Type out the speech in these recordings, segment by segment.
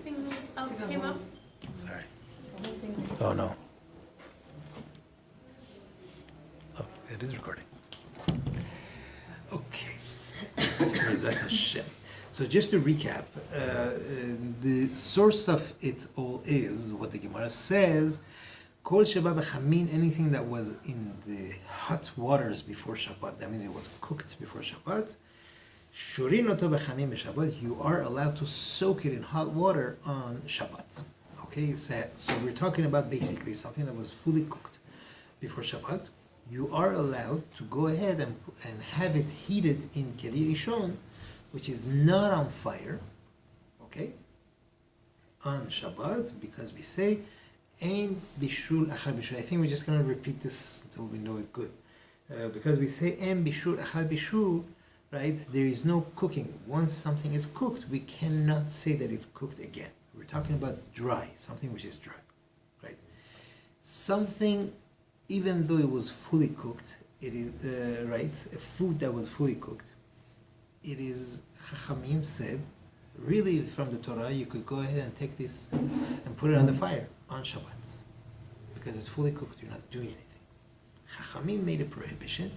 Something else came up. Sorry. Oh no. Oh, it is recording. Okay. So just to recap, the source of it all is what the Gemara says. Kol Shabbat b'chamin, anything that was in the hot waters before Shabbat, that means it was cooked before Shabbat. Shurin oto b'chamin b'Shabbat, you are allowed to soak it in hot water on Shabbat. Okay, so we're talking about basically something that was fully cooked before Shabbat. You are allowed to go ahead and have it heated in Keli Rishon, which is not on fire, okay, on Shabbat, because we say, Ein bishul achal bishul. I think we're just going to repeat this until we know it good. Because we say, Ein bishul achal bishul, right, there is no cooking. Once something is cooked, we cannot say that it's cooked again. We're talking about dry, something which is dry, right? Something, even though it was fully cooked, it is, right, a food that was fully cooked, it is, Chachamim said, really from the Torah, you could go ahead and take this and put it on the fire on Shabbat. Because it's fully cooked, you're not doing anything. Chachamim made a prohibition.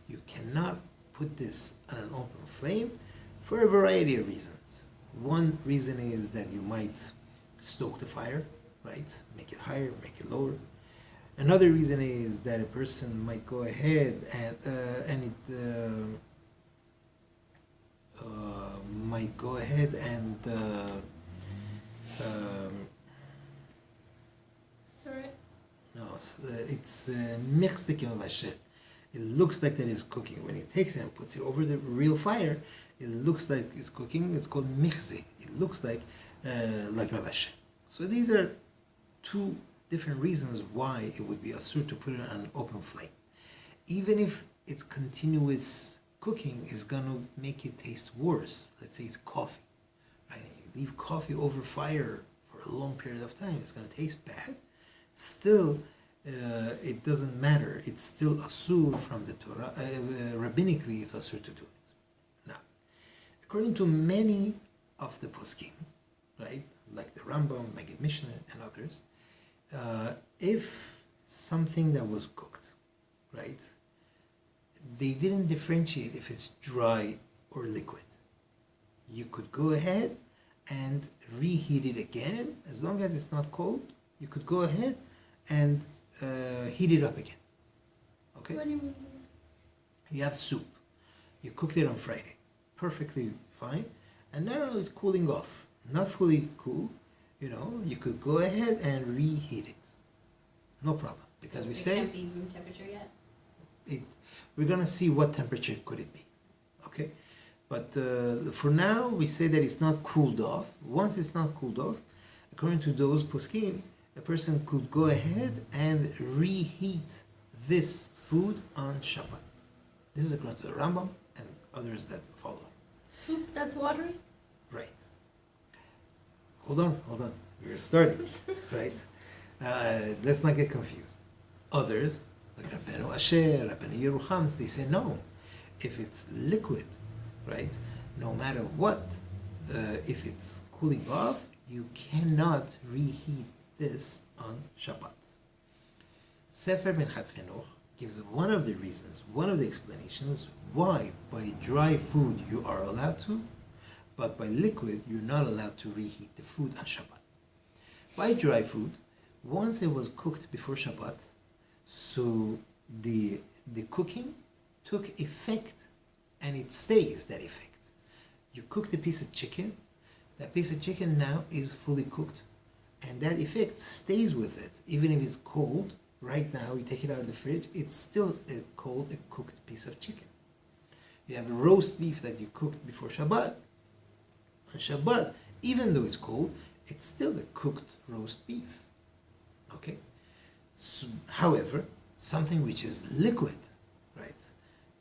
You cannot put this on an open flame for a variety of reasons. One reason is that you might stoke the fire, right? Make it higher, make it lower. Another reason is that a person might go ahead and might go ahead and no, it's michzik vashel. It looks like that it's cooking. When he takes it and puts it over the real fire, it looks like it's cooking. It's called michzik. It looks like mavashel. So these are two different reasons why it would be asur to put it on an open flame. Even if it's continuous cooking is going to make it taste worse. Let's say it's coffee, right? You leave coffee over fire for a long period of time, it's going to taste bad. Still, it doesn't matter. It's still asur from the Torah. Rabbinically, it's asur to do it. Now, according to many of the poskim, right, like the Rambam, Magid Mishnah, and others, if something that was cooked, right, they didn't differentiate if it's dry or liquid. You could go ahead and reheat it again. As long as it's not cold, you could go ahead and heat it up again. Okay? What do you mean? You have soup. You cooked it on Friday. Perfectly fine. And now it's cooling off. Not fully cool. You know, you could go ahead and reheat it. No problem. Because we say... It can't be room temperature yet? We're going to see what temperature could it be. Okay? But for now, we say that it's not cooled off. Once it's not cooled off, according to those poskim, a person could go ahead and reheat this food on Shabbat. This is according to the Rambam and others that follow. Soup that's watery? Right. Hold on. We're starting, right? Let's not get confused. Others, like Rabbeinu Asher, Rabbeinu Yerucham, they say no. If it's liquid, right, no matter what, if it's cooling off, you cannot reheat this on Shabbat. Sefer Minchat Chinuch gives one of the reasons, one of the explanations why by dry food you are allowed to, but by liquid you're not allowed to reheat the food on Shabbat. By dry food, once it was cooked before Shabbat, so the cooking took effect and it stays that effect. You cooked a piece of chicken, that piece of chicken now is fully cooked, and that effect stays with it. Even if it's cold, right now you take it out of the fridge, it's still a cooked piece of chicken. You have a roast beef that you cooked before Shabbat. On Shabbat, even though it's cold, it's still a cooked roast beef. Okay? So, however, something which is liquid, right,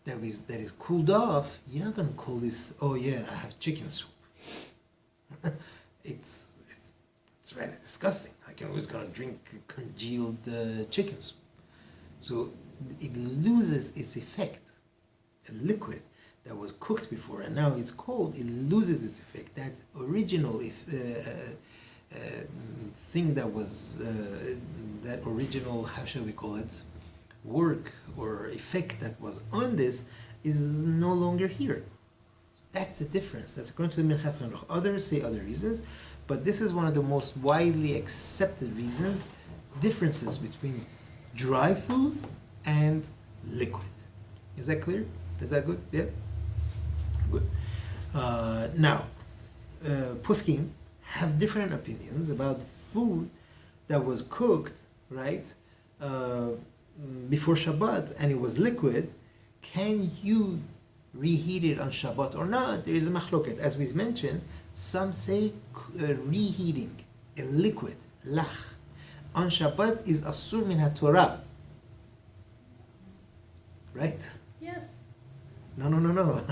that is cooled off, you're not going to call this, oh yeah, I have chicken soup. It's rather disgusting. Like you're always going to drink congealed chicken soup. So it loses its effect. A liquid that was cooked before and now it's cold, it loses its effect. That original thing that was, that original, how shall we call it, work or effect that was on this is no longer here. That's the difference. That's according to the Minchas Chinuch. Others say other reasons, but this is one of the most widely accepted reasons, differences between dry food and liquid. Is that clear? Is that good? Yeah? Good. Now, poskim have different opinions about food that was cooked, right, before Shabbat and it was liquid. Can you reheat it on Shabbat or not? There is a machloket. As we mentioned, some say reheating a liquid, lach, on Shabbat is asur min haTorah. Right? Yes. No.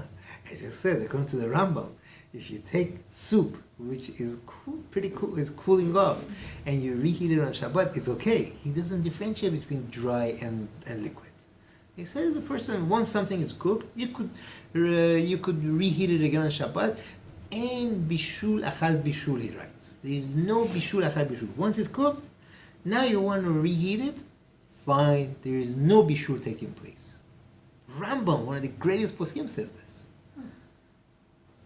As you said, according to the Rambam, if you take soup, which is pretty cool, is cooling off, and you reheat it on Shabbat, it's okay. He doesn't differentiate between dry and liquid. He says a person, once something is cooked, you could reheat it again on Shabbat. And bishul achal bishul, he writes. There is no bishul achal bishul. Once it's cooked, now you want to reheat it, fine. There is no bishul taking place. Rambam, one of the greatest poskim, says this.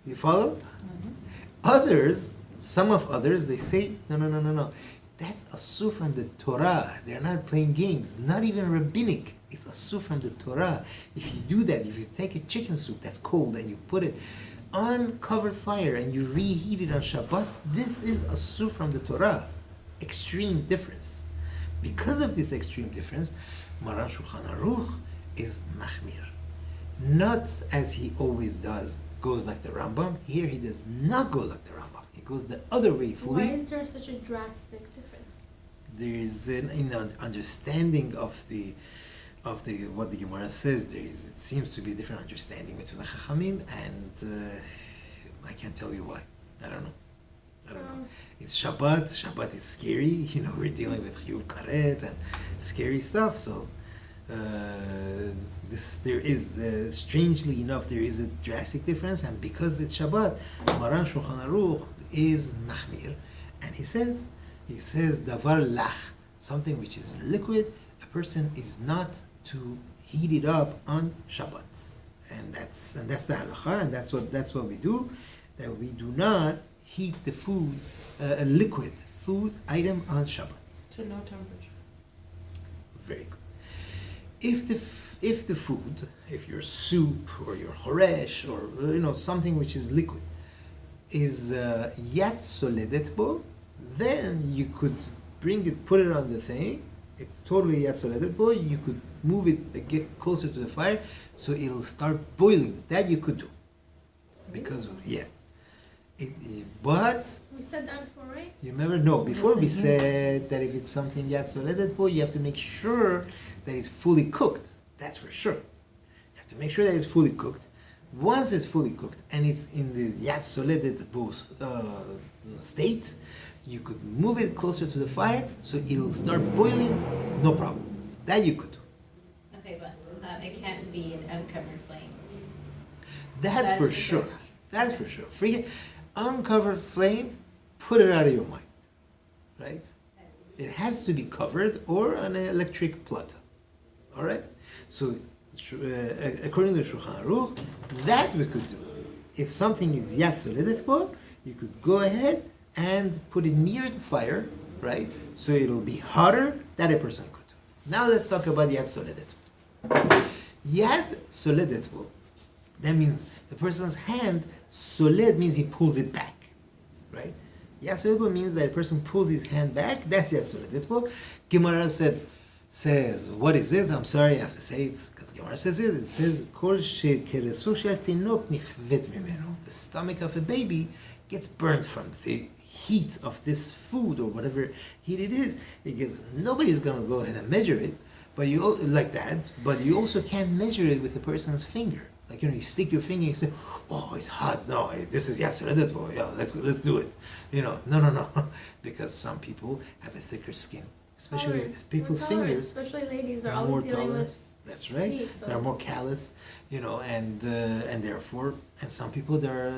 You follow? Others, some of others, they say, no. That's asur from the Torah. They're not playing games. Not even rabbinic. It's asur from the Torah. If you do that, if you take a chicken soup that's cold and you put it on covered fire and you reheat it on Shabbat, this is asur from the Torah. Extreme difference. Because of this extreme difference, Maran Shulchan Aruch is machmir. Not as he always does, goes like the Rambam. Here he does not go like the Rambam. He goes the other way fully. Why is there such a drastic difference? There is an understanding of the what the Gemara says. It seems to be a different understanding between the Chachamim, and I can't tell you why. I don't know. It's Shabbat. Shabbat is scary. We're dealing with Chiyuv Karet and scary stuff. So there is, strangely enough, there is a drastic difference, and because it's Shabbat, Maran Shulchan Aruch is machmir, and he says davar lach, something which is liquid, a person is not to heat it up on Shabbat, and that's the halacha, and that's what we do, that we do not heat the food, a liquid food item on Shabbat. To no temperature. Very good. If the food, if your soup or your choresh or something which is liquid, is yat soledet bo, then you could put it on the thing. It's totally yat soledet bo. You could move it, get closer to the fire, so it'll start boiling. That you could do, because but We said that before, right? you remember? No, before we said that if it's something yat soledet bo, you have to make sure that it's fully cooked. That's for sure. You have to make sure that it's fully cooked. Once it's fully cooked and it's in the yat soledet bo state, you could move it closer to the fire so it'll start boiling. No problem. That you could do. Okay, but it can't be an uncovered flame. That's for sure. That's for sure. Forget uncovered flame. Put it out of your mind. Right? It has to be covered or an electric plata. All right. So, according to Shulchan Aruch, that we could do. If something is yat soledet bo, you could go ahead and put it near the fire, right? So it'll be hotter. That a person could do. Now let's talk about yat soledet bo. Yat soledet bo. That means the person's hand. Soled means he pulls it back, right? Yat soledet bo means that a person pulls his hand back. That's yat soledet bo. Gemara says, what is it? I'm sorry, I have to say it because Gemara says it. It says, Kol shekereso shel tinok nichvet mimeno. The stomach of a baby gets burnt from the heat of this food or whatever heat it is. Because nobody's going to go ahead and measure it, but you like that. But you also can't measure it with a person's finger. Like you stick your finger and you say, "Oh, it's hot. No, this is yat soledet bo. Yeah, let's do it." No, because some people have a thicker skin. Especially Tolerance. people's We're tolerant, fingers. especially ladies, they're More always dealing tolerant. with That's right. Heat, so They're more it's- callous, and therefore, and some people they're,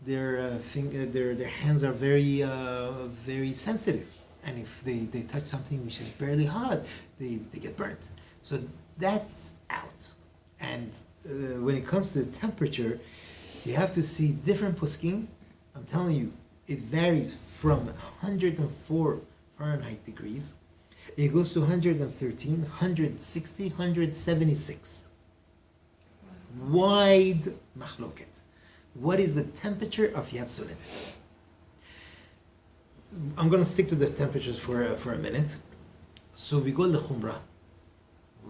their hands are very sensitive, and if they touch something which is barely hot, they get burnt. So that's out. And when it comes to the temperature, you have to see different poskim. I'm telling you, it varies from 104 Fahrenheit degrees. It goes to 113, 160, 176. Wide machloket. What is the temperature of Yad Soledet? I'm going to stick to the temperatures for a minute. So we go lechumrah.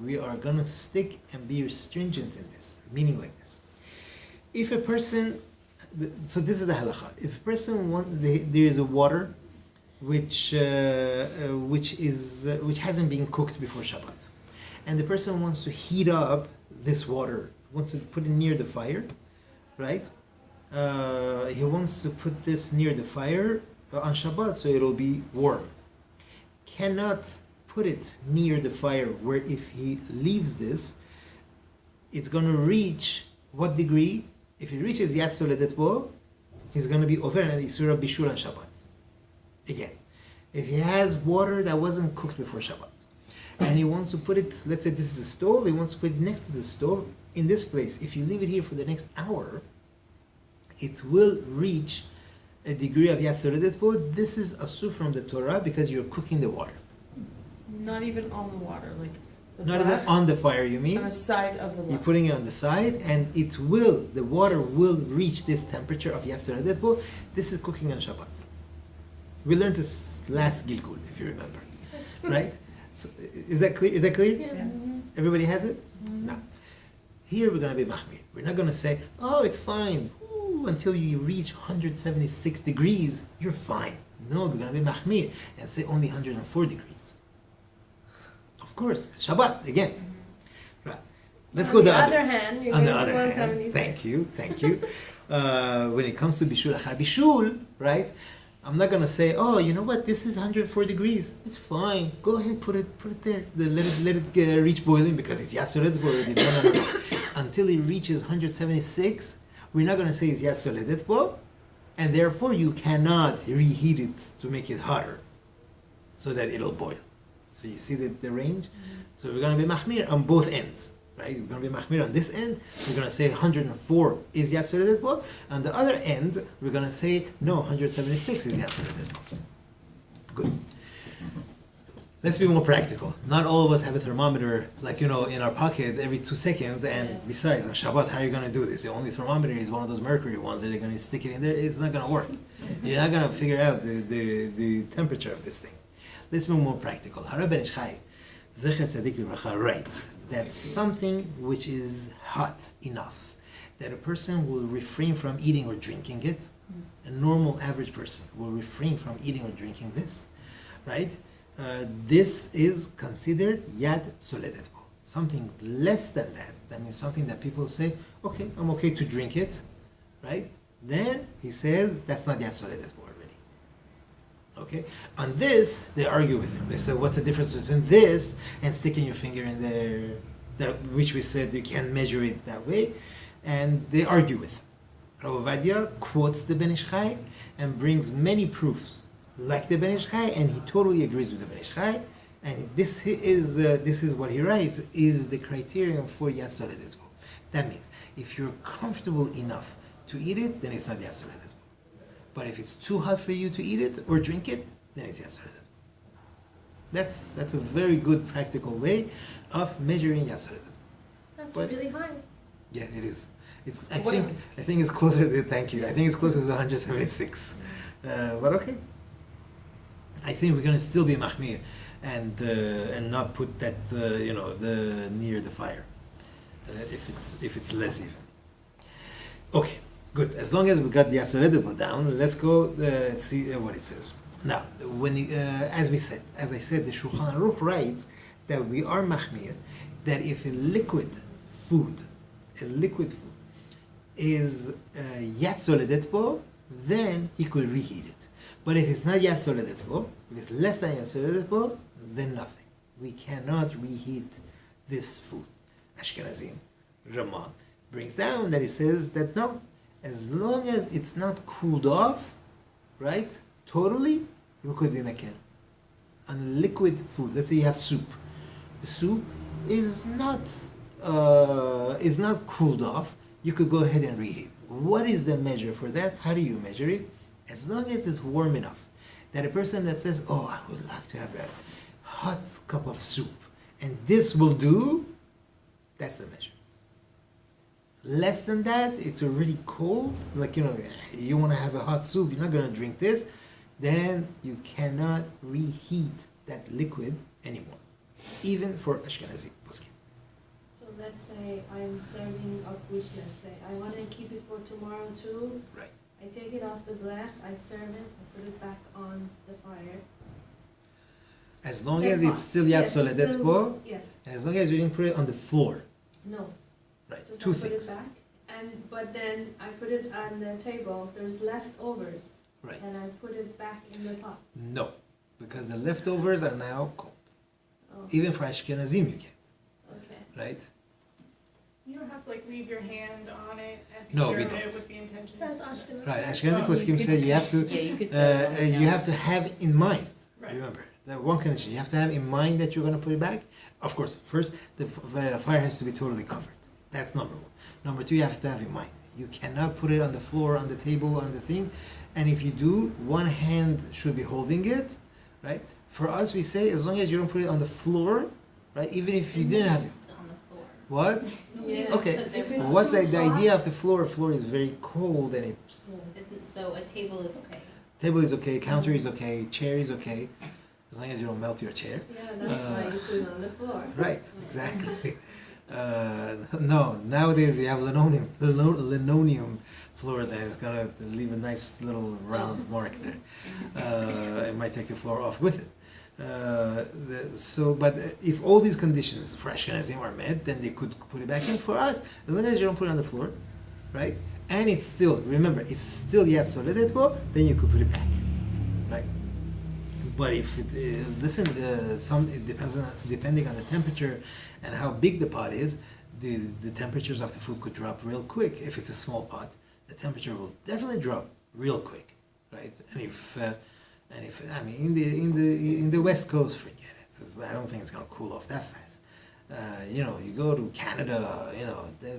We are going to stick and be stringent in this, meaning like this. If a person, so this is the halacha. If a person there is a water which hasn't been cooked before Shabbat, and the person wants to heat up this water, wants to put it near the fire, right? He wants to put this near the fire on Shabbat so it'll be warm. Cannot put it near the fire where if he leaves this, it's going to reach what degree? If he reaches Yad Soledet Bo, he's going to be over and Isura Bishul on Shabbat. Again, if he has water that wasn't cooked before Shabbat, and he wants to put it, let's say this is the stove, he wants to put it next to the stove, in this place, if you leave it here for the next hour, it will reach a degree of Yad Soledet Bo. This is asur from the Torah because you're cooking the water. Not even on the water, like the Not even glass on the fire, you mean? on the side of the water. You're putting it on the side, and the water will reach this temperature of Yad Soledet Bo. This is cooking on Shabbat. We learned this last Gilgul, if you remember. Right? So, is that clear? Yeah. Everybody has it? No. Here we're going to be machmir. We're not going to say, oh, it's fine. Ooh, until you reach 176 degrees, you're fine. No, we're going to be machmir and say only 104 degrees. Of course, it's Shabbat again. Right. Let's go On the the other hand, you're on going the to other hand, 176. thank you. When it comes to bishul achar bishul, right? I'm not gonna say, oh, you know what? This is 104 degrees. It's fine. Go ahead, put it there. Let it reach boiling because it's Yad Soledet Bo already. No. Until it reaches 176, we're not gonna say it's Yad Soledet Bo, and therefore you cannot reheat it to make it hotter, so that it'll boil. So you see the range. So we're gonna be machmir on both ends. Right? We're going to be machmir on this end. We're going to say 104 is Yad Soledet Bo. On the other end, we're going to say, no, 176 is Yad Soledet Bo. Good. Let's be more practical. Not all of us have a thermometer, like, in our pocket every 2 seconds. And besides, on Shabbat, how are you going to do this? The only thermometer is one of those mercury ones that they're going to stick it in there. It's not going to work. You're not going to figure out the temperature of this thing. Let's be more practical. Harav ben Ish Chai, Zecher Tzadik V'Bracha, writes that something which is hot enough that a person will refrain from eating or drinking it, a normal average person will refrain from eating or drinking this, right? This is considered Yad Soledet Bo. Something less than that means something that people say, okay, I'm okay to drink it, right? Then he says that's not Yad Soledet Bo already. Okay, on this they argue with him. They say, "What's the difference between this and sticking your finger in there?" Which we said you can't measure it that way, and they argue with him. Rav Ovadia quotes the Ben Ish Chai and brings many proofs like the Ben Ish Chai, and he totally agrees with the Ben Ish Chai. And this is what he writes is the criterion for Yad Soledet Bo. That means if you're comfortable enough to eat it, then it's not Yad Soledet Bo. But if it's too hot for you to eat it or drink it, then it's Yad Soledet Bo. That's a very good practical way of measuring Yad Soledet Bo. That's But- really high. Yeah, it is. I think it's closer to, thank you. I think it's closer to 176. But okay. I think we're gonna still be machmir and not put that the near the fire if it's less even. Okay, good. As long as we got the Yad Soledet Bo down, let's go see what it says. Now, when as I said, the Shulchan Aruch writes that we are machmir that if a liquid food is Yad Soledet Bo, then he could reheat it. But if it's not Yad Soledet Bo, if it's less than Yad Soledet Bo, then nothing. We cannot reheat this food. Ashkenazim, Ramah, brings down that he says that no, as long as it's not cooled off, right, totally, you could be making on liquid food. Let's say you have soup. The soup is not cooled off. You could go ahead and reheat it. What is the measure for that? How do you measure it? As long as it's warm enough that a person that says, "Oh, I would like to have a hot cup of soup," and this will do, that's the measure. Less than that, it's already cold. Like, you want to have a hot soup, you're not going to drink this, then you cannot reheat that liquid anymore, even for Ashkenazi poskim. So let's say I'm serving a fish, let's say. I want to keep it for tomorrow too. Right. I take it off the black, I serve it, I put it back on the fire. As long That's as fine. it's still Yes, yad it's still- soledetbo, Yes, and as long as you didn't put it on the floor. no. Right. So Two I put things. it back, but then I put it on the table, there's leftovers, Right. and I put it back in the pot. No, because the leftovers are now cold. Oh, Even for Ashkenazim, you can't. okay. Right? You don't have to leave your hand on it as you No, serve we it don't. with the intention. That's Ashkenaz. Right. Ashkenazi poskim said you have to. Yeah, you could say. You have to have in mind. Right. Remember, the one condition you have to have in mind that you're going to put it back. Of course, first the fire has to be totally covered. That's number one. Number two, you have to have in mind you cannot put it on the floor, on the table, on the thing. And if you do, one hand should be holding it, right? For us, we say as long as you don't put it on the floor, right? Even if you didn't have it. It's on the floor. What? Yeah. Okay. If it's What's too the hot- idea of the floor? Floor is very cold and it. Isn't, so a table is okay. Table is okay, counter is okay, chair is okay, as long as you don't melt your chair. Yeah, that's why you put it on the floor. Right, exactly. No, nowadays you have linoleum floors and it's gonna leave a nice little round mark there. It might take the floor off with it. But if all these conditions for Ashkenazim are met, then they could put it back in. For us, as long as you don't put it on the floor, right? And it's still, remember, it's still yad soledetbo, then you could put it back, right? But if it, it depends on, depending on the temperature and how big the pot is, the temperatures of the food could drop real quick. If it's a small pot, the temperature will definitely drop real quick, right? And if I mean in the West Coast, forget it. I don't think it's gonna cool off that fast. You go to Canada,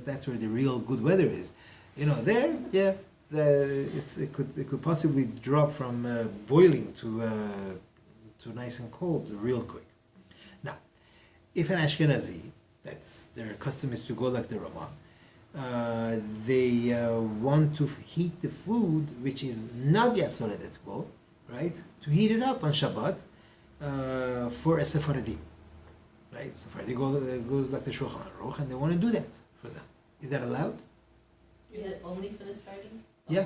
that's where the real good weather is. There, yeah, it could possibly drop from boiling to nice and cold real quick. Now, if an Ashkenazi, that's their custom is to go like the Ramah, they want to heat the food which is not yet soledetbo, right? To heat it up on Shabbat for a Sephardi, right? Sephardi goes like the Shulchan Aruch, and they want to do that for them. Is that allowed? Is it only for this Friday? Yeah,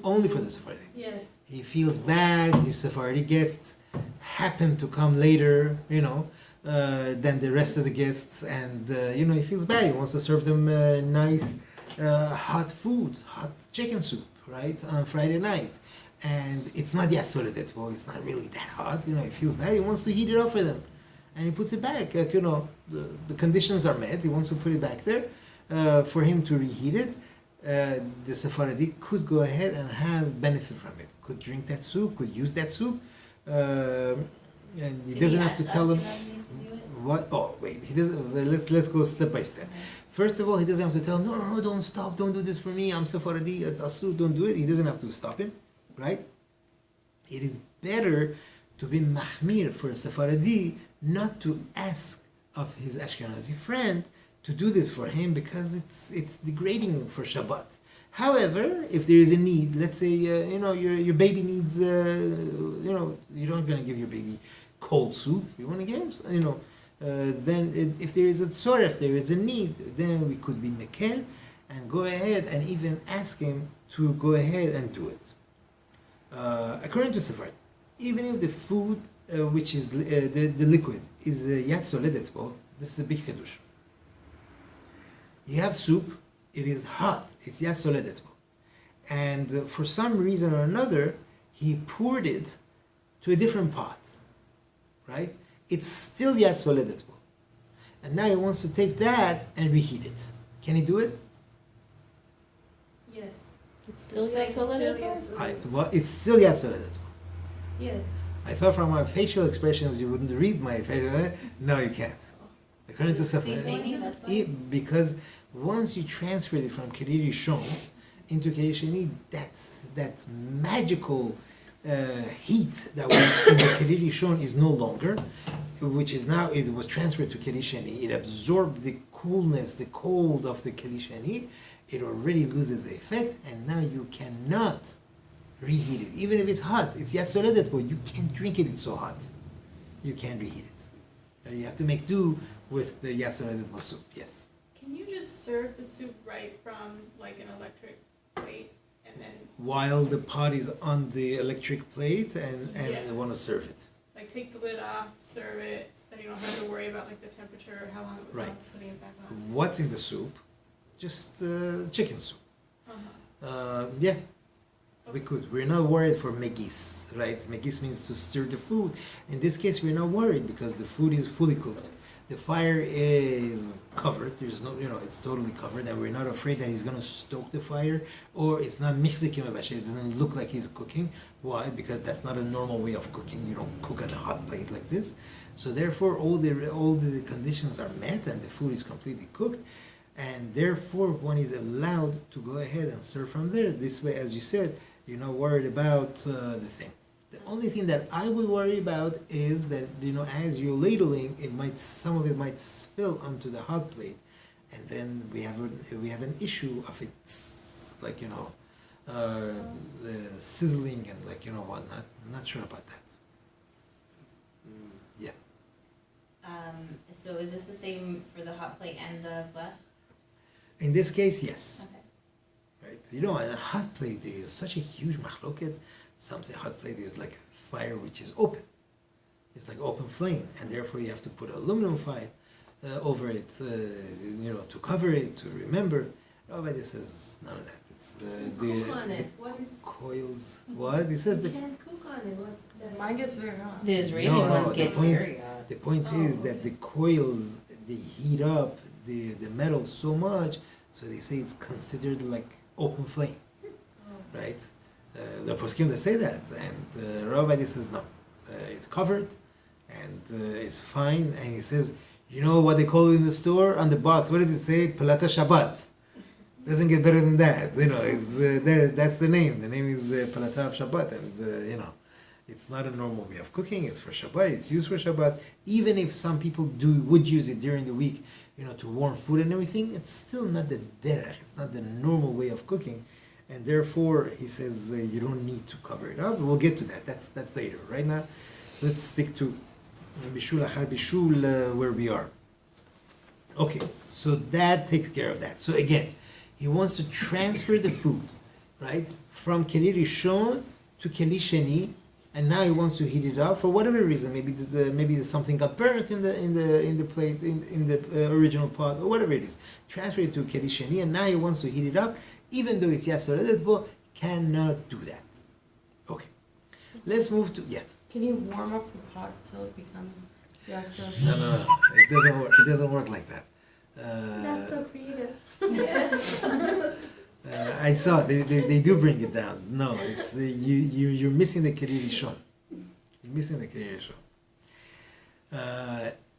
only for the Sephardi. Yes. He feels bad. His Sephardi guests happen to come later, than the rest of the guests, and he feels bad. He wants to serve them nice, hot food, hot chicken soup, right, on Friday night, and it's not yet soledetbo. It's not really that hot. He feels bad. He wants to heat it up for them, and he puts it back. Like, the conditions are met. He wants to put it back there for him to reheat it. The Sephardi could go ahead and have benefit from it. Could drink that soup, could use that soup, and he doesn't have to tell them what. Oh, wait, he doesn't. Let's go step by step. First of all, he doesn't have to tell him, no, don't stop, don't do this for me. I'm Sephardi, it's asu, don't do it. He doesn't have to stop him, right? It is better to be machmir for a Sephardi, not to ask of his Ashkenazi friend to do this for him, because it's degrading for Shabbat. However, if there is a need, let's say your baby needs, you're not going to give your baby cold soup. You want to give him, then if there is a tzorech, there is a need, then we could be mekel and go ahead and even ask him to go ahead and do it. According to Sephardi, even if the food, which is the liquid, is yad soledetbo, this is a big chiddush. You have soup, it is hot, it's yad soledetbo. And for some reason or another, he poured it to a different pot, right? It's still yad soledetbo. and now he wants to take that and reheat it. Can he do it? Yes. It's still It's like Yachad Kollel? yes. Well, it's still Yachad Kollel. Yes. I thought from my facial expressions you wouldn't read my facial. No, you can't. According to Sefer, Klisheni, that's why. because once you transfer it from Keri Rishon into Keri Sheni, that magical heat that was in the Keri Rishon is no longer, which is now, it was transferred to Keri Sheni. It absorbed the coolness, the cold of the Keri Sheni. It already loses the effect, and now you cannot reheat it. Even if it's hot, it's Yachad Kollel, but you can't drink it, it's so hot. You can't reheat it. You have to make do with the Yachad Kollel soup, yes. Can you just serve the soup right from like an electric plate and then While the pot is on the electric plate and Yeah. they want to serve it. like take the lid off, serve it, then you don't have to worry about like the temperature, how long it was on, Right. putting it back on? What's in the soup? Just chicken soup. Uh-huh. Yeah, we could. We're not worried for megis, right? Megis means to stir the food. In this case, we're not worried because the food is fully cooked. The fire is covered. There's no, it's totally covered, and we're not afraid that he's going to stoke the fire, or it's not mixlikim abashir. It doesn't look like he's cooking. Why? Because that's not a normal way of cooking. You don't cook on a hot plate like this. So therefore, all the conditions are met, and the food is completely cooked. And therefore, one is allowed to go ahead and serve from there. This way, as you said, you're not worried about the thing. The only thing that I would worry about is that, as you're ladling, some of it might spill onto the hot plate, and then we have an issue of it's like the sizzling and whatnot. I'm not sure about that. Yeah. So is this the same for the hot plate and the blech? In this case, yes. Okay. Right. On a hot plate, there is such a huge machloket. Some say hot plate is like fire which is open. It's like open flame, and therefore you have to put aluminum foil over it, to cover it, to remember. Nobody says none of that. It's Cook on it. What is? coils. What? He says You the can't cook on it. What's the? Mine gets very hot. The Israeli No, ones the get point- very hot. the point Oh, is that okay. the coils they heat up the metal so much, so they say it's considered like open flame, Oh. right? The poskim they say that, and Rabbi says no, it's covered, and it's fine. And he says, you know what they call it in the store on the box? What does it say? Palata Shabbat. Doesn't get better than that. It's that's the name. The name is Palata of Shabbat, and it's not a normal way of cooking. It's for Shabbat. It's used for Shabbat. Even if some people would use it during the week, to warm food and everything, it's still not the derech. It's not the normal way of cooking. And therefore, he says you don't need to cover it up. We'll get to that. That's later. Right now, let's stick to bishul achar bishul where we are. Okay, so that takes care of that. So again, he wants to transfer the food, right, from keli rishon to keli sheni, and now he wants to heat it up for whatever reason. Maybe something got burnt in the plate in the original pot or whatever it is. Transfer it to keli sheni, and now he wants to heat it up. Even though it's Yachad Kollel, cannot do that. Okay, let's move to Can you warm up the pot till it becomes Yachad? No. It doesn't work. It doesn't work like that. That's so creative. Yes. I saw they do bring it down. No, it's you're missing the Keri Rishon. You're missing the Keri Rishon.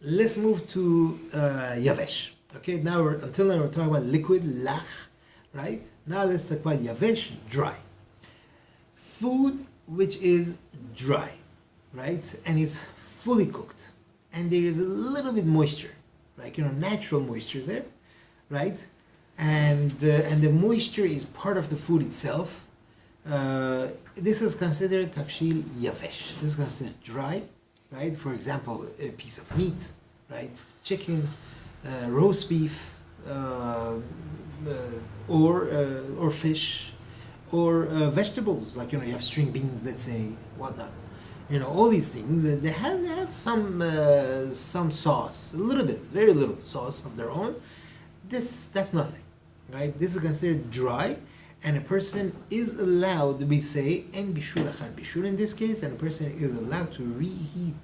Let's move to Yavesh. Okay, until now we're talking about liquid lach, right? Now let's talk about Yavesh, dry. Food which is dry, right? And it's fully cooked. And there is a little bit moisture, like natural moisture there, right? And the moisture is part of the food itself. This is considered tafshil yavesh. This is considered dry, right? For example, a piece of meat, right? Chicken, roast beef, or fish, or vegetables like you have string beans, let's say, whatnot. All these things they have some sauce, a little bit, very little sauce of their own. That's nothing, right? This is considered dry, and a person is allowed, we say, en bishul achar bishul in this case, and a person is allowed to reheat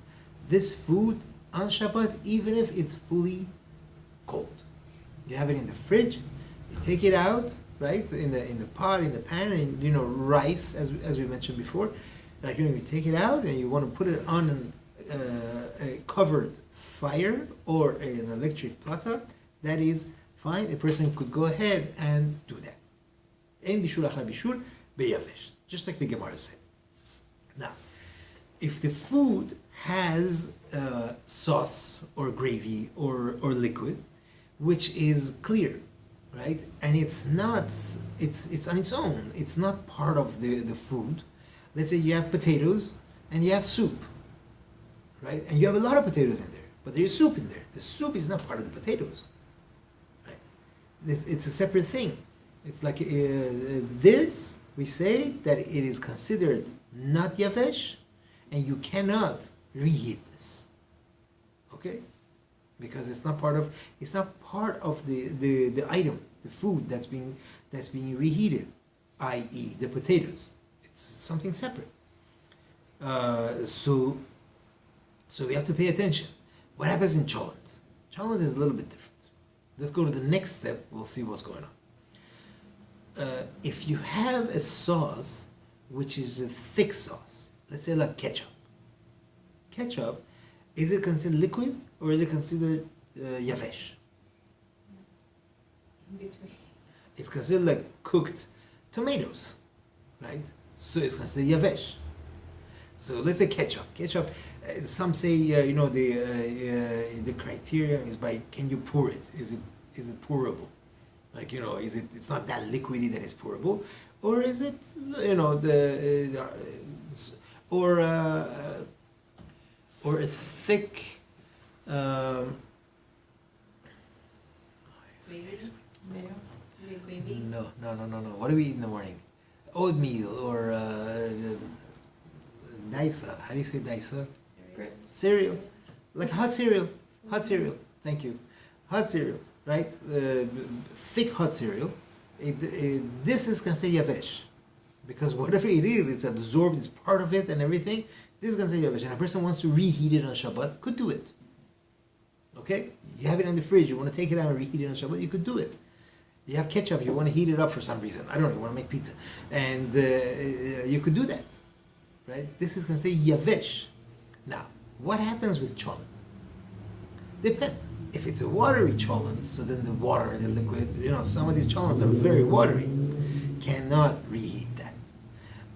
this food on Shabbat, even if it's fully cold. You have it in the fridge. You take it out, right, in the pot, in the pan, and rice, as we mentioned before. Like you take it out and you want to put it on a covered fire or an electric platter. That is fine. A person could go ahead and do that. Ein bishul achar bishul beyavesh, just like the Gemara said. Now, if the food has sauce or gravy or liquid, which is clear, right, and it's on its own, it's not part of the food. Let's say you have potatoes and you have soup, right, and you have a lot of potatoes in there, but there's soup in there. The soup is not part of the potatoes, right? It's a separate thing. It's like this, we say that it is considered not yavesh, and you cannot reheat this, okay? Because it's not part of the item, the food that's being reheated, i.e. the potatoes. It's something separate. So we have to pay attention. What happens in cholent? Cholent is a little bit different. Let's go to the next step. We'll see what's going on. If you have a sauce which is a thick sauce, let's say like ketchup. Ketchup, is it considered liquid or is it considered yavesh? In between. It's considered like cooked tomatoes, right? So it's considered yavesh. So let's say ketchup. Ketchup, some say the criteria is by can you pour it? Is it pourable? Like it's not that liquidy that is pourable, or is it or a thick Gravy? Mayo. Gravy? No. What do we eat in the morning? Oatmeal or daisa. How do you say daisa? Grits. Cereal. Like hot cereal. Hot cereal. Thank you. Hot cereal, right? Thick hot cereal. This is considered yavesh. Because whatever it is, it's absorbed, it's part of it and everything. This is considered yavesh. And a person wants to reheat it on Shabbat, could do it. Okay? You have it in the fridge, you want to take it out and reheat it on Shabbat, you could do it. You have ketchup, you want to heat it up for some reason. I don't know, you want to make pizza. And you could do that. Right? This is considered yavesh. Now, what happens with cholent? Depends. If it's a watery cholent, so then the water and the liquid, some of these cholents are very watery, cannot reheat that.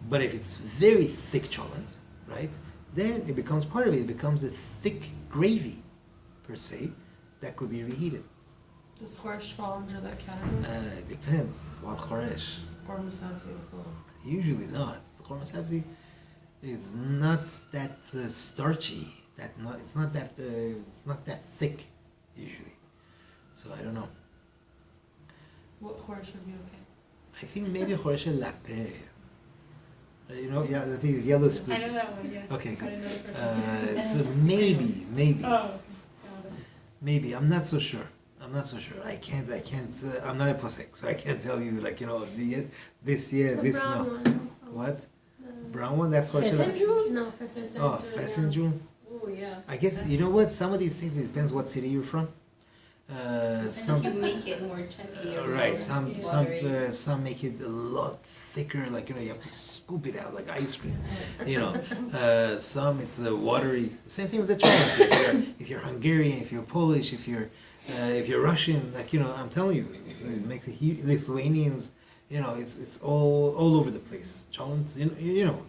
But if it's very thick cholent, right, then it becomes part of it. It becomes a thick gravy, per se, that could be reheated. Does choresh fall under that category? It depends. What choresh? Or masabzi with little? Usually not. The choresh sabzi is not that starchy. It's not that thick usually. So I don't know. What choresh would be okay? I think maybe choresh lape. Lape is yellow I split. know that one, yeah. Okay, I good. didn't know the first one. So maybe. Oh, okay. Got it. Maybe. I'm not so sure. I can't. I'm not a posek, so I can't tell you this year, The this brown no. one also. What? The brown one? That's what. No, pheasant. Oh, pheasant June. Oh, yeah. I guess you know what. Some of these things, it depends what city you're from. And you make it more chunky or Right. more watery. Some make it a lot thicker. Like you have to scoop it out like ice cream. Some it's watery. Same thing with the chocolate. If you're Hungarian, if you're Polish, if you're Russian, I'm telling you, it makes a huge. Lithuanians, it's all over the place. Cholent,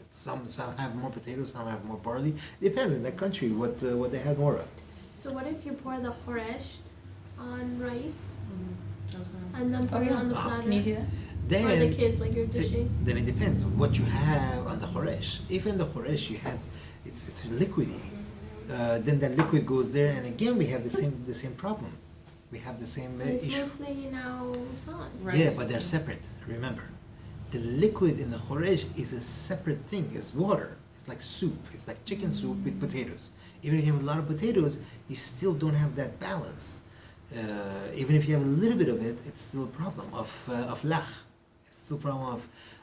some have more potatoes, some have more barley. It depends in that country what they have more of. So what if you pour the choresh on rice I was gonna ask. and then put it on the platter? Can you do that? Then For the kids, like you're dishing. Then it depends what you have on the choresh. If in the choresh you had, it's liquidy, then that liquid goes there, and again we have the same problem. We have the same It's issue. mostly sauce. Right. Yeah, but they're separate. Remember, the liquid in the choresh is a separate thing. It's water. It's like soup. It's like chicken soup with potatoes. Even if you have a lot of potatoes, you still don't have that balance. Even if you have a little bit of it, it's still a problem of lach. It's still a problem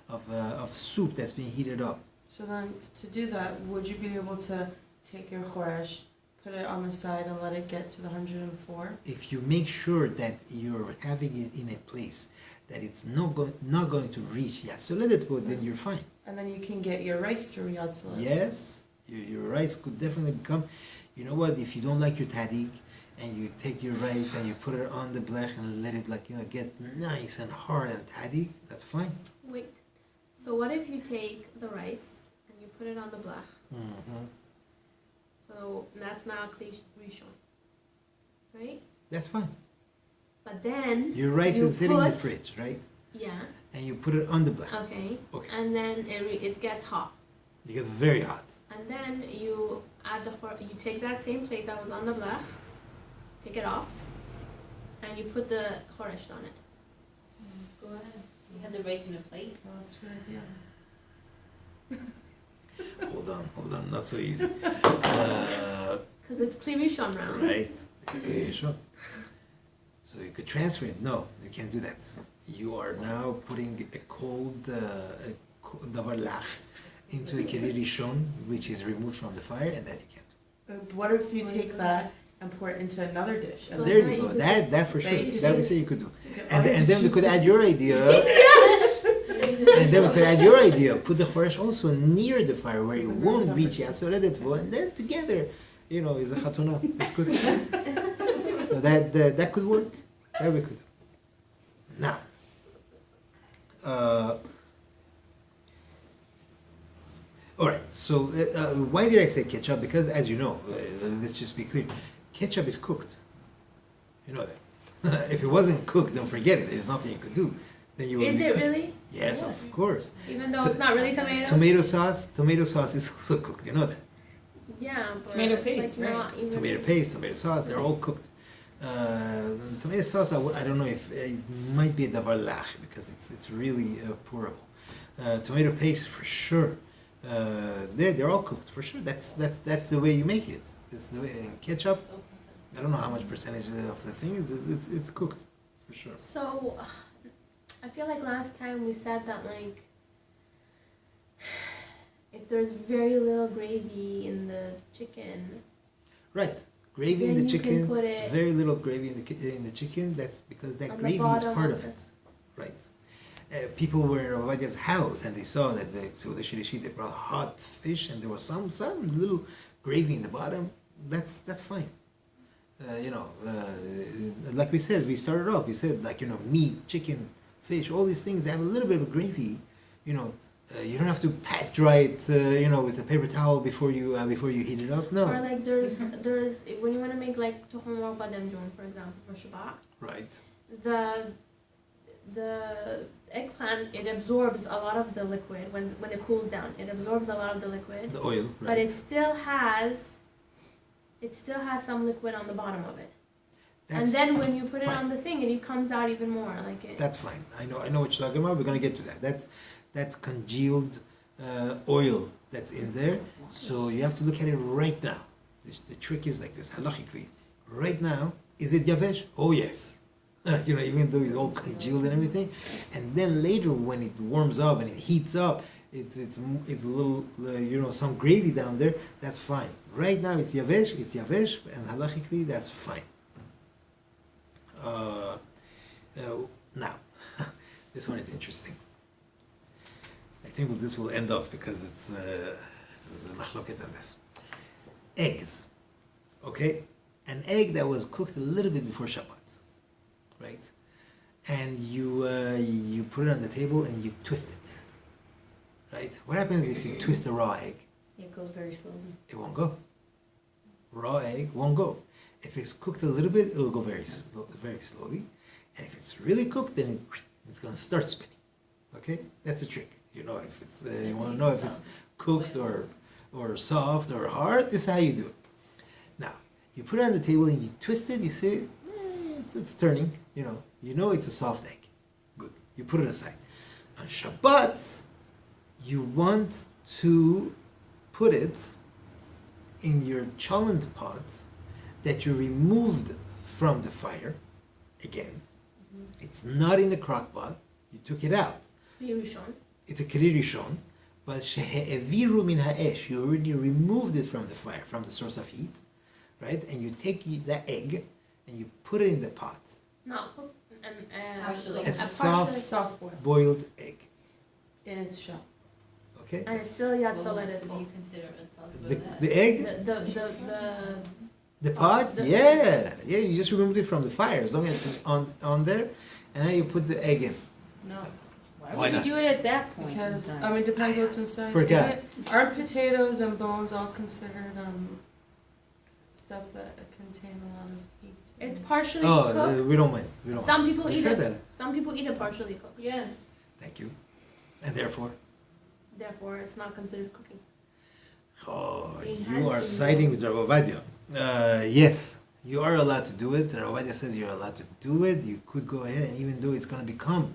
of soup that's being heated up. So then, to do that, would you be able to take your choresh, put it on the side and let it get to the 104. If you make sure that you're having it in a place that it's not going to reach yet, so let it go, then you're fine. And then you can get your rice to Riyadh. Yes, your rice could definitely become, you know what, if you don't like your tadik, and you take your rice and you put it on the blech and let it get nice and hard and tadik, that's fine. Wait. So what if you take the rice and you put it on the blach? Mm-hmm. So that's now kli rishon, right? That's fine. But then Your rice you is sitting in the put- fridge, right? yeah, And you put it on the blech. okay, Okay. and then it gets hot, It gets very hot. and then you add you take that same plate that was on the blach, take it off, and you put the choresh on it. Go ahead. You have the rice in a plate. Oh, that's a good idea. Hold on, not so easy. Because it's kli rishon round. Right. It's okay, sure. So you could transfer it. No, you can't do that. You are now putting a cold davar lach into a keri rishon, which is removed from the fire, and that you can't do. What if you take that and pour it into another dish? So And There now you you go. could That for sure. Bake. That we say you could do. then And then we could add your idea. Yes! And then we could add your idea. Put the choresh also near the fire where it won't reach yet. So let it go, and then together, is a chatuna. It's good. So that could work. That we could do. Now, all right. So why did I say ketchup? Because as you know, let's just be clear. Ketchup is cooked. You know that. If it wasn't cooked, then forget it. There's nothing you could do. Then you Is would be it cooked. really? Yes, of course. Even though To- it's not really tomatoes? Tomato sauce is also cooked. You know that. Yeah, but Tomato it's paste, like right? not even... Tomato paste, tomato sauce, they're all cooked. Tomato sauce, I don't know if it might be a davar lach because it's really pourable. Tomato paste for sure. They're all cooked for sure. That's the way you make it. It's the way. And ketchup, I don't know how much percentage of the thing is. It's cooked for sure. So, I feel like last time we said that, like, if there's very little gravy in the chicken, Right. Gravy in Then the you can chicken. put it Very little gravy in the chicken. That's because that on the gravy is bottom part of of it. it. Right. People were in Obadiah's house and they saw that the Shilishi, they brought hot fish and there was some little gravy in the bottom. That's fine. Like we said, we started off. We said meat, chicken, fish, all these things. They have a little bit of gravy. You don't have to pat dry it. With a paper towel before you heat it up. No. or like there's when you want to make like tohum or badem joon, for example, for Shabbat, Right. the eggplant, it absorbs a lot of the liquid when it cools down. It absorbs a lot of the liquid, The oil. Right. but it still has some liquid on the bottom of it. And then when you put it fine. on the thing, it comes out even more like it. That's fine. I know what you're talking about. We're gonna get to that. That's congealed oil that's in there. So you have to look at it right now. The trick is like this, halachically. Right now, is it yavesh? Oh yes. Even though it's all congealed and everything. And then later, when it warms up and it heats up, it's a little some gravy down there. That's fine. Right now it's yavesh, and halachically that's fine. Now, this one is interesting. I think this will end off because there's a machloket on this. Eggs, okay? An egg that was cooked a little bit before Shabbat, right? And you put it on the table and you twist it, right? What happens if you twist a raw egg? It goes very slowly. It won't go. Raw egg won't go. If it's cooked a little bit, it'll go very slowly. And if it's really cooked, then it's going to start spinning. Okay? That's the trick. If it's you want to know if it's cooked or soft or hard, this is how you do it. Now, you put it on the table and you twist it, you see it's turning, it's a soft egg. Good. You put it aside. On Shabbat, you want to put it in your cholent pot that you removed from the fire. Again, it's not in the crock pot. You took it out. Rishon. It's a keri rishon, but shehe'eviru min ha'esh. You already removed it from the fire, from the source of heat, right? And you take the egg and you put it in the pot. Not cooked and Partially. like A soft, Soft boil boiled egg. in its shell. Okay? and it's still What yatzolet do you consider itself The egg, the the pot, the- yeah, you just removed it from the fire as long as it's on there, and now you put the egg in. No. Why Why would not? you do it at that point? in Because, time? I mean, it depends what's inside. Forgot. Aren't potatoes and bones all considered, stuff that contain a lot of heat? It's partially Oh, cooked. we don't mind. We don't Some mind. people We eat said it. that. Some people eat it partially cooked. Yes. Thank you. And therefore, Therefore, it's not considered cooking. you are siding with Rav Ovadia. Yes, you are allowed to do it. Rav Ovadia says you're allowed to do it. You could go ahead, and even though it's going to become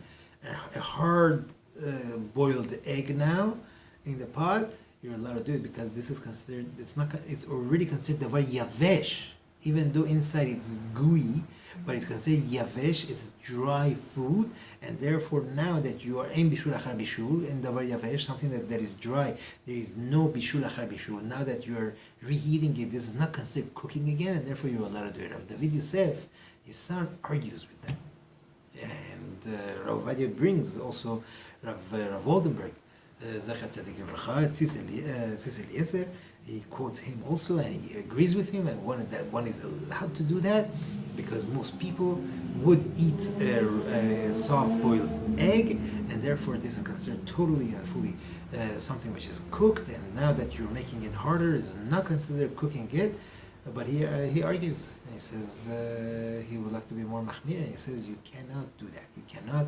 a hard boiled egg now in the pot, you're allowed to do it because this is considered. It's already considered davar yavesh, even though inside it's gooey, but it's considered yavesh. It's dry food, and therefore now that you are in bishul achar bishul in davar yavesh, something that is dry, there is no bishul achar bishul. Now that you are reheating it, this is not considered cooking again, and therefore you're allowed to do it. Rav David Yosef, his son, argues with that, and Rav Ovadia brings also Rav Oldenburg, Zachar Tzedek Yivracha, Tzis Eliezer. He quotes him also, and he agrees with him, and that one is allowed to do that because most people would eat a soft-boiled egg, and therefore this is considered totally and fully something which is cooked. And now that you're making it harder, it's not considered cooking it. But he argues, and he says he would like to be more machmir, and he says you cannot do that. You cannot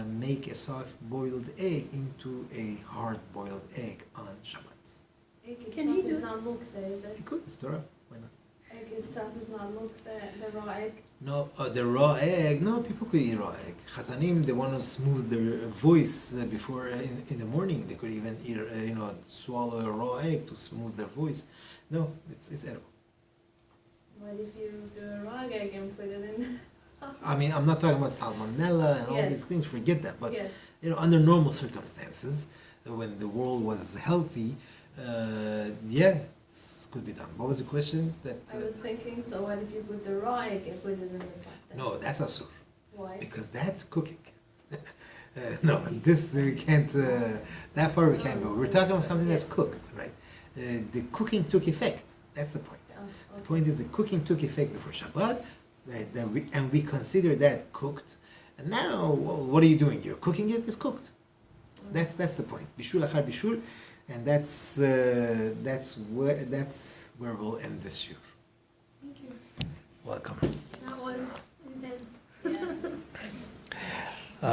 make a soft-boiled egg into a hard-boiled egg on Shabbat. Egg Can itself you is do- not mukse, is it? You could, it's Torah. Why not? Egg itself is not mukse, the raw egg. No, the raw egg. No, people could eat raw egg. Chazanim, they want to smooth their voice before in the morning. They could even eat, swallow a raw egg to smooth their voice. No, it's edible. What if you do a raw egg and put it in? I mean, I'm not talking about salmonella and all Yes. these things. Forget that. But Yes. under normal circumstances, when the world was healthy, this could be done. What was the question? That I was thinking, so what if you put the raw egg and put it in the pot? then? no, that's asur Why? because that's cooking. No, this we can't. That far we can't go. We're talking about something that's cooked, right? The cooking took effect. That's the point. Oh, The okay. point is the cooking took effect before Shabbat, and we consider that cooked. And now, what are you doing? You're cooking it. It's cooked. That's the point. Bishul achar bishul, and that's where we'll end this shiur. Thank you. Welcome.